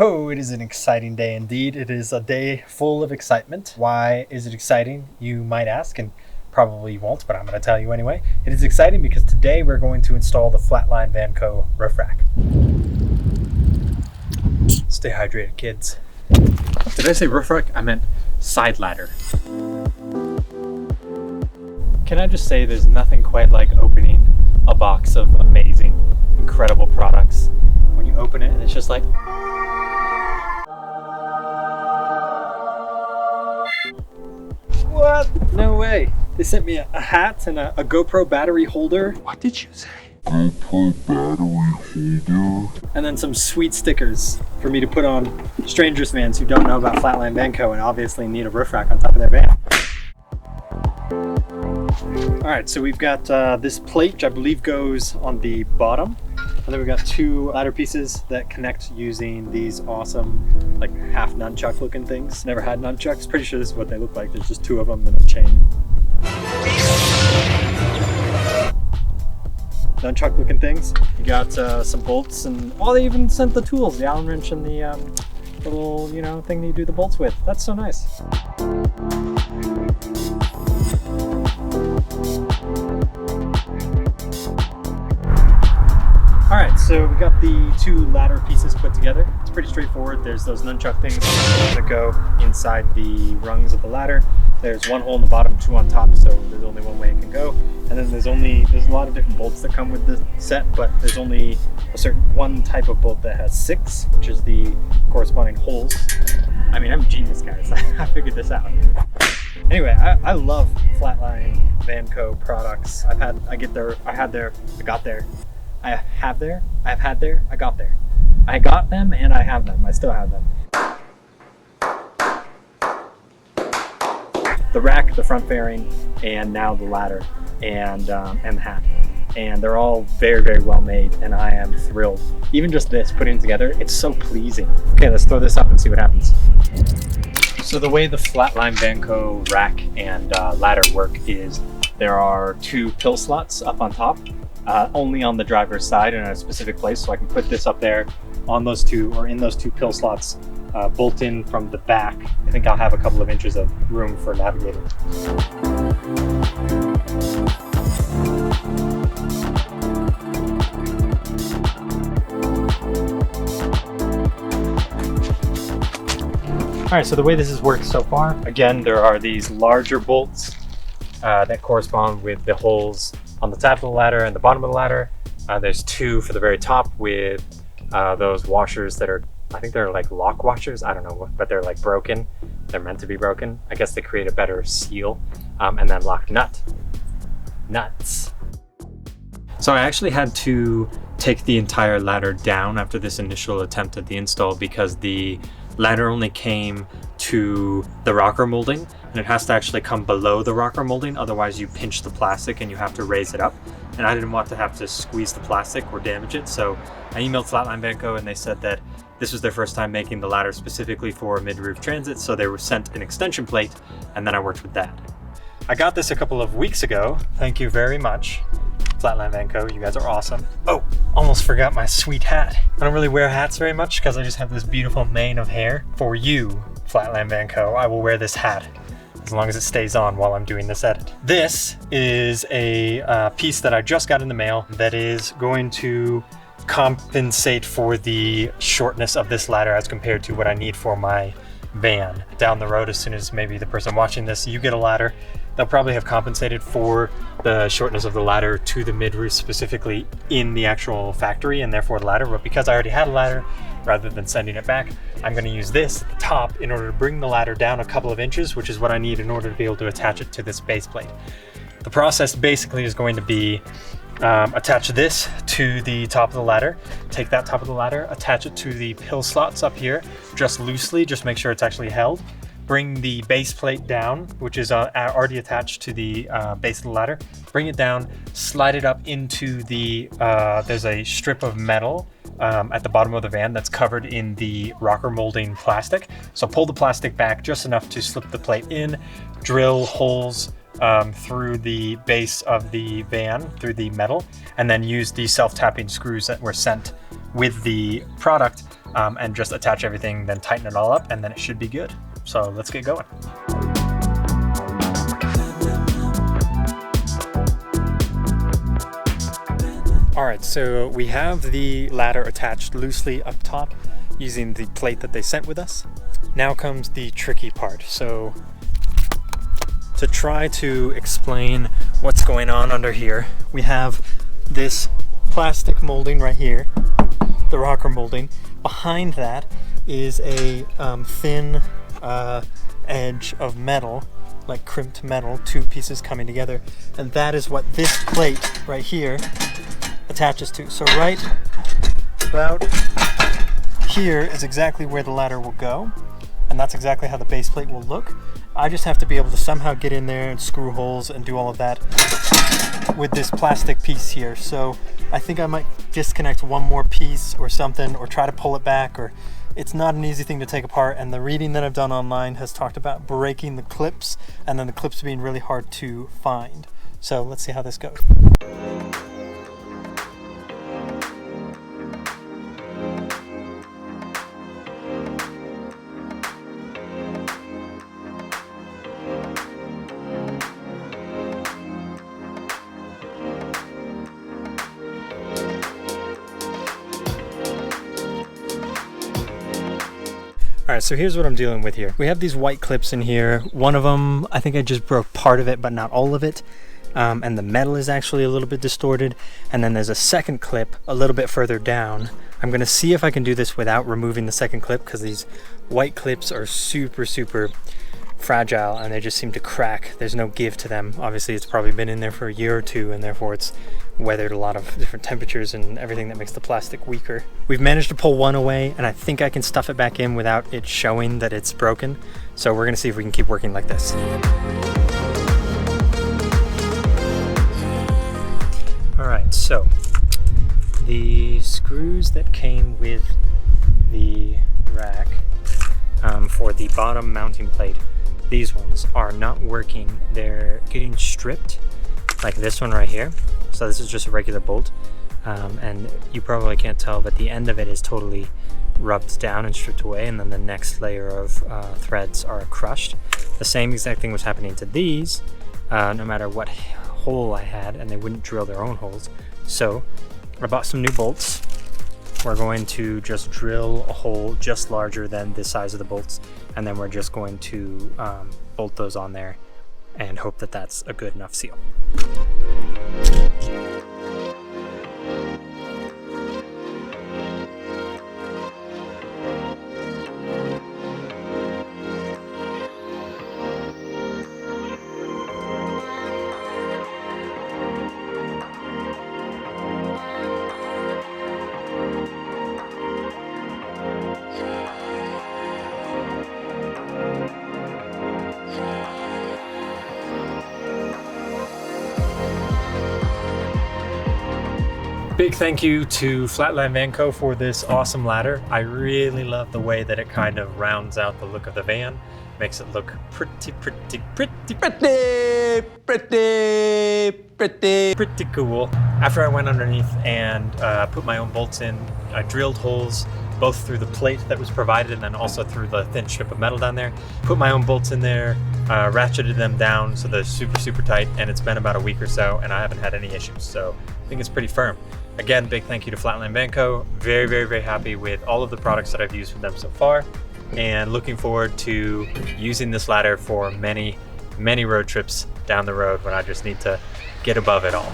Oh, it is an exciting day indeed. It is a day full of excitement. Why is it exciting, you might ask, and probably won't, but I'm going to tell you anyway. It is exciting because today we're going to install the Flatline Vanco roof rack. Stay hydrated, kids. Did I say roof rack? I meant side ladder. Can I just say there's nothing quite like opening a box of amazing, incredible products when you open it and it's just like, what? No way. They sent me a hat and a GoPro battery holder. What did you say? GoPro battery holder. And then some sweet stickers for me to put on strangers fans who don't know about Flatline Vanco and obviously need a roof rack on top of their van. All right, so we've got this plate, which I believe goes on the bottom. And then we've got two ladder pieces that connect using these awesome, like half nunchuck looking things. Never had nunchucks. Pretty sure this is what they look like. There's just two of them and a chain. Nunchuck looking things. You got some bolts and, oh, they even sent the tools, the Allen wrench and the little, thing that you do the bolts with. That's so nice. All right, so we got the two ladder pieces put together. It's pretty straightforward. There's those nunchuck things that go inside the rungs of the ladder. There's one hole in the bottom, two on top, so there's only one way it can go. And then there's a lot of different bolts that come with the set, but there's only a certain one type of bolt that has 6, which is the corresponding holes. I mean, I'm a genius, guys. I figured this out. Anyway, I love Flatline Vanco products. I got there. I have there. I got them and I have them. I still have them. The rack, the front fairing, and now the ladder and the hat. And they're all very, very well made and I am thrilled. Even just this, putting it together, it's so pleasing. Okay, let's throw this up and see what happens. So the way the Flatline Vanco rack and ladder work is there are 2 pill slots up on top. Only on the driver's side in a specific place, so I can put this up there on those 2 or in those 2 pill slots, bolt in from the back. I think I'll have a couple of inches of room for navigating. All right, so the way this has worked so far, again, there are these larger bolts that correspond with the holes on the top of the ladder and the bottom of the ladder. There's 2 for the very top with those washers that are, I think they're like lock washers. I don't know, but they're like broken. They're meant to be broken. I guess they create a better seal. And then lock nuts. So I actually had to take the entire ladder down after this initial attempt at the install because the ladder only came to the rocker molding and it has to actually come below the rocker molding, otherwise you pinch the plastic and you have to raise it up. And I didn't want to have to squeeze the plastic or damage it, so I emailed Flatline Vanco and they said that this was their first time making the ladder specifically for mid-roof transit, so they were sent an extension plate and then I worked with that. I got this a couple of weeks ago. Thank you very much, Flatline Vanco, you guys are awesome. Oh, almost forgot my sweet hat. I don't really wear hats very much because I just have this beautiful mane of hair. For you, Flatline Vanco, I will wear this hat as long as it stays on while I'm doing this edit. This is a piece that I just got in the mail that is going to compensate for the shortness of this ladder as compared to what I need for my van. Down the road, as soon as maybe the person watching this, you get a ladder, they'll probably have compensated for the shortness of the ladder to the mid-roof specifically in the actual factory and therefore the ladder. But because I already had a ladder, rather than sending it back, I'm going to use this at the top in order to bring the ladder down a couple of inches, which is what I need in order to be able to attach it to this base plate. The process basically is going to be attach this to the top of the ladder, take that top of the ladder, attach it to the pill slots up here, just loosely, just make sure it's actually held. Bring the base plate down, which is already attached to the base of the ladder. Bring it down, slide it up into the, there's a strip of metal at the bottom of the van that's covered in the rocker molding plastic. So pull the plastic back just enough to slip the plate in, drill holes through the base of the van, through the metal, and then use the self-tapping screws that were sent with the product and just attach everything, then tighten it all up, and then it should be good. So let's get going. All right, so we have the ladder attached loosely up top using the plate that they sent with us. Now comes the tricky part. So to try to explain what's going on under here, we have this plastic molding right here, the rocker molding. Behind that is a thin edge of metal, like crimped metal, two pieces coming together, and that is what this plate right here attaches to. So right about here is exactly where the ladder will go, and that's exactly how the base plate will look. I just have to be able to somehow get in there and screw holes and do all of that with this plastic piece here. So I think I might disconnect one more piece or something, or try to pull it back, or it's not an easy thing to take apart. And the reading that I've done online has talked about breaking the clips, and then the clips being really hard to find. So let's see how this goes. All right, so here's what I'm dealing with here. We have these white clips in here. One of them, I think I just broke part of it, but not all of it. And the metal is actually a little bit distorted. And then there's a second clip a little bit further down. I'm gonna see if I can do this without removing the second clip, because these white clips are super, super fragile and they just seem to crack. There's no give to them. Obviously, it's probably been in there for a year or two, and therefore it's weathered a lot of different temperatures and everything that makes the plastic weaker. We've managed to pull one away, and I think I can stuff it back in without it showing that it's broken. So we're gonna see if we can keep working like this. All right, so the screws that came with the rack for the bottom mounting plate, these ones are not working. They're getting stripped, like this one right here. So this is just a regular bolt, and you probably can't tell, but the end of it is totally rubbed down and stripped away, and then the next layer of threads are crushed. The same exact thing was happening to these, no matter what hole I had, and they wouldn't drill their own holes. So I bought some new bolts. We're going to just drill a hole just larger than the size of the bolts, and then we're just going to bolt those on there and hope that that's a good enough seal. Big thank you to Flatland Van Co. for this awesome ladder. I really love the way that it kind of rounds out the look of the van. Makes it look pretty cool. After I went underneath and put my own bolts in, I drilled holes both through the plate that was provided and then also through the thin strip of metal down there. Put my own bolts in there, ratcheted them down so they're super tight, and it's been about a week or so and I haven't had any issues. So I think it's pretty firm. Again, big thank you to Flatland Van Co. Very happy with all of the products that I've used from them so far, and looking forward to using this ladder for many road trips down the road when I just need to get above it all.